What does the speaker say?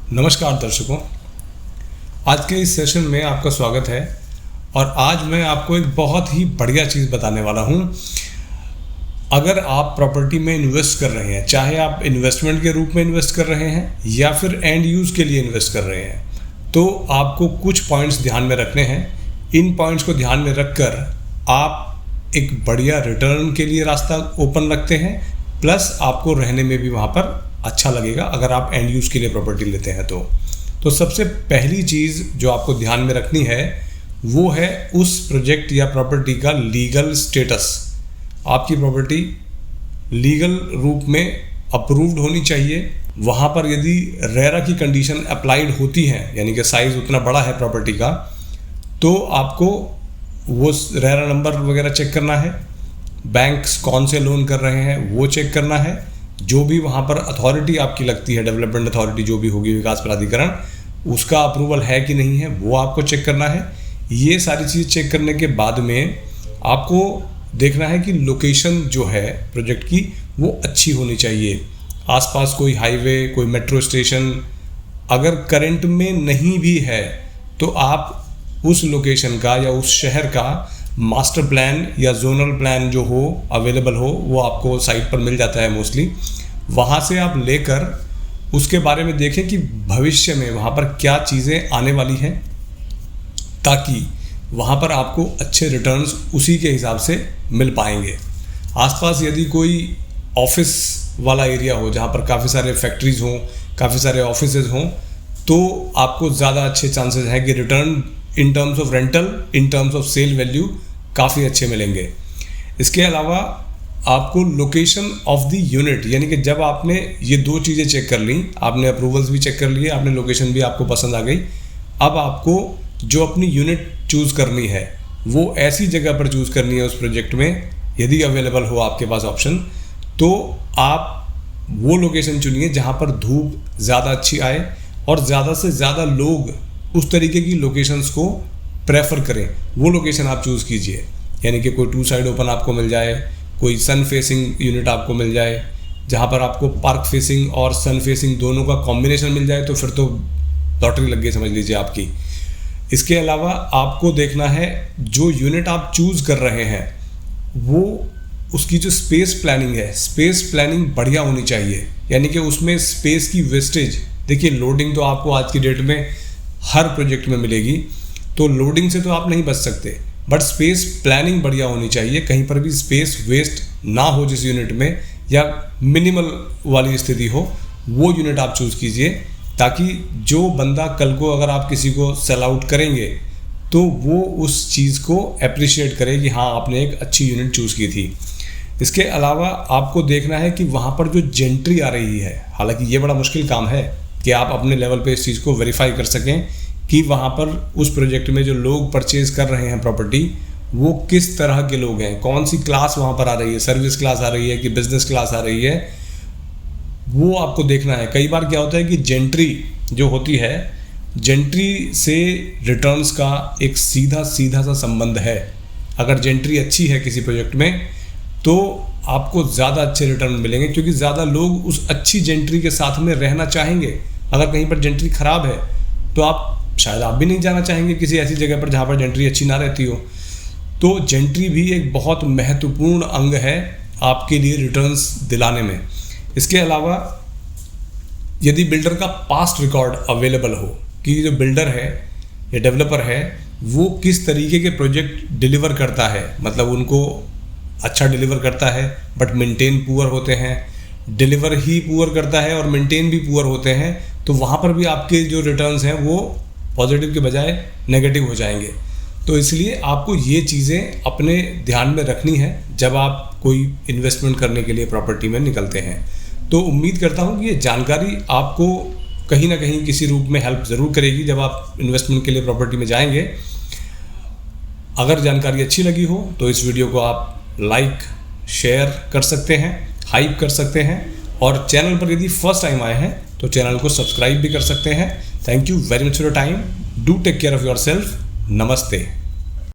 नमस्कार दर्शकों, आज के इस सेशन में आपका स्वागत है। और आज मैं आपको एक बहुत ही बढ़िया चीज़ बताने वाला हूँ। अगर आप प्रॉपर्टी में इन्वेस्ट कर रहे हैं, चाहे आप इन्वेस्टमेंट के रूप में इन्वेस्ट कर रहे हैं या फिर एंड यूज़ के लिए इन्वेस्ट कर रहे हैं, तो आपको कुछ पॉइंट्स ध्यान में रखने हैं। इन पॉइंट्स को ध्यान में रखकर आप एक बढ़िया रिटर्न के लिए रास्ता ओपन रखते हैं, प्लस आपको रहने में भी वहाँ पर अच्छा लगेगा अगर आप एंड यूज़ के लिए प्रॉपर्टी लेते हैं। तो सबसे पहली चीज़ जो आपको ध्यान में रखनी है वो है उस प्रोजेक्ट या प्रॉपर्टी का लीगल स्टेटस। आपकी प्रॉपर्टी लीगल रूप में अप्रूव्ड होनी चाहिए। वहाँ पर यदि रेरा की कंडीशन अप्लाइड होती हैं, यानी कि साइज़ उतना बड़ा है प्रॉपर्टी का, तो आपको वो रेरा नंबर वगैरह चेक करना है। बैंक्स कौन से लोन कर रहे हैं वो चेक करना है। जो भी वहाँ पर अथॉरिटी आपकी लगती है, डेवलपमेंट अथॉरिटी जो भी होगी, विकास प्राधिकरण, उसका अप्रूवल है कि नहीं है वो आपको चेक करना है। ये सारी चीज़ चेक करने के बाद में आपको देखना है कि लोकेशन जो है प्रोजेक्ट की वो अच्छी होनी चाहिए। आसपास कोई हाईवे, कोई मेट्रो स्टेशन अगर करंट में नहीं भी है तो आप उस लोकेशन का या उस शहर का मास्टर प्लान या जोनल प्लान जो हो, अवेलेबल हो, वो आपको साइट पर मिल जाता है मोस्टली। वहाँ से आप लेकर उसके बारे में देखें कि भविष्य में वहाँ पर क्या चीज़ें आने वाली हैं, ताकि वहाँ पर आपको अच्छे रिटर्न्स उसी के हिसाब से मिल पाएंगे। आसपास यदि कोई ऑफिस वाला एरिया हो जहाँ पर काफ़ी सारे फैक्ट्रीज़ हों, काफ़ी सारे ऑफिसेज हों, तो आपको ज़्यादा अच्छे चांसेस हैं कि return in terms of rental, in terms of sale value काफ़ी अच्छे मिलेंगे। इसके अलावा आपको लोकेशन ऑफ द यूनिट, यानी कि जब आपने ये दो चीज़ें चेक कर ली, आपने अप्रूवल्स भी चेक कर लिए, आपने लोकेशन भी आपको पसंद आ गई, अब आपको जो अपनी यूनिट चूज़ करनी है वो ऐसी जगह पर चूज़ करनी है उस प्रोजेक्ट में, यदि अवेलेबल हो आपके पास ऑप्शन, तो आप वो लोकेशन चुनिए जहाँ पर धूप ज़्यादा अच्छी आए और ज़्यादा से ज़्यादा लोग उस तरीके की लोकेशंस को प्रेफर करें। वो लोकेशन आप चूज़ कीजिए, यानी कि कोई 2 साइड ओपन आपको मिल जाए, कोई सन फेसिंग यूनिट आपको मिल जाए, जहाँ पर आपको पार्क फेसिंग और सन फेसिंग दोनों का कॉम्बिनेशन मिल जाए, तो फिर तो लॉटरी लग गई समझ लीजिए आपकी। इसके अलावा आपको देखना है जो यूनिट आप चूज़ कर रहे हैं वो उसकी जो स्पेस प्लानिंग है, स्पेस प्लानिंग बढ़िया होनी चाहिए, यानी कि उसमें स्पेस की वेस्टेज, देखिए लोडिंग तो आपको आज की डेट में हर प्रोजेक्ट में मिलेगी, तो लोडिंग से तो आप नहीं बच सकते, बट स्पेस प्लानिंग बढ़िया होनी चाहिए। कहीं पर भी स्पेस वेस्ट ना हो जिस यूनिट में, या मिनिमल वाली स्थिति हो, वो यूनिट आप चूज़ कीजिए, ताकि जो बंदा कल को अगर आप किसी को सेल आउट करेंगे तो वो उस चीज़ को अप्रिशिएट करे कि हाँ आपने एक अच्छी यूनिट चूज़ की थी। इसके अलावा आपको देखना है कि वहाँ पर जो जेंट्री आ रही है, हालांकि ये बड़ा मुश्किल काम है कि आप अपने लेवल पे इस चीज़ को वेरीफाई कर सकें कि वहाँ पर उस प्रोजेक्ट में जो लोग परचेज़ कर रहे हैं प्रॉपर्टी, वो किस तरह के लोग हैं, कौन सी क्लास वहाँ पर आ रही है, सर्विस क्लास आ रही है कि बिजनेस क्लास आ रही है, वो आपको देखना है। कई बार क्या होता है कि जेंट्री जो होती है, जेंट्री से रिटर्न्स का एक सीधा सा संबंध है। अगर जेंट्री अच्छी है किसी प्रोजेक्ट में तो आपको ज़्यादा अच्छे रिटर्न मिलेंगे, क्योंकि ज़्यादा लोग उस अच्छी जेंट्री के साथ में रहना चाहेंगे। अगर कहीं पर जेंट्री ख़राब है तो आप भी नहीं जाना चाहेंगे किसी ऐसी जगह पर जहाँ पर जेंट्री अच्छी ना रहती हो। तो जेंट्री भी एक बहुत महत्वपूर्ण अंग है आपके लिए रिटर्न्स दिलाने में। इसके अलावा यदि बिल्डर का पास्ट रिकॉर्ड अवेलेबल हो कि जो बिल्डर है या डेवलपर है वो किस तरीके के प्रोजेक्ट डिलीवर करता है, मतलब उनको अच्छा डिलीवर करता है बट मेंटेन पुअर होते हैं, डिलीवर ही पुअर करता है और मेंटेन भी पुअर होते हैं, तो वहाँ पर भी आपके जो रिटर्न्स हैं वो पॉजिटिव के बजाय नेगेटिव हो जाएंगे। तो इसलिए आपको ये चीज़ें अपने ध्यान में रखनी है जब आप कोई इन्वेस्टमेंट करने के लिए प्रॉपर्टी में निकलते हैं। तो उम्मीद करता हूँ कि ये जानकारी आपको कहीं ना कहीं किसी रूप में हेल्प ज़रूर करेगी जब आप इन्वेस्टमेंट के लिए प्रॉपर्टी में जाएंगे। अगर जानकारी अच्छी लगी हो तो इस वीडियो को आप लाइक, शेयर कर सकते हैं, हाइप कर सकते हैं, और चैनल पर यदि फर्स्ट टाइम आए हैं तो चैनल को सब्सक्राइब भी कर सकते हैं। Thank you very much for your time. Do take care of yourself. नमस्ते।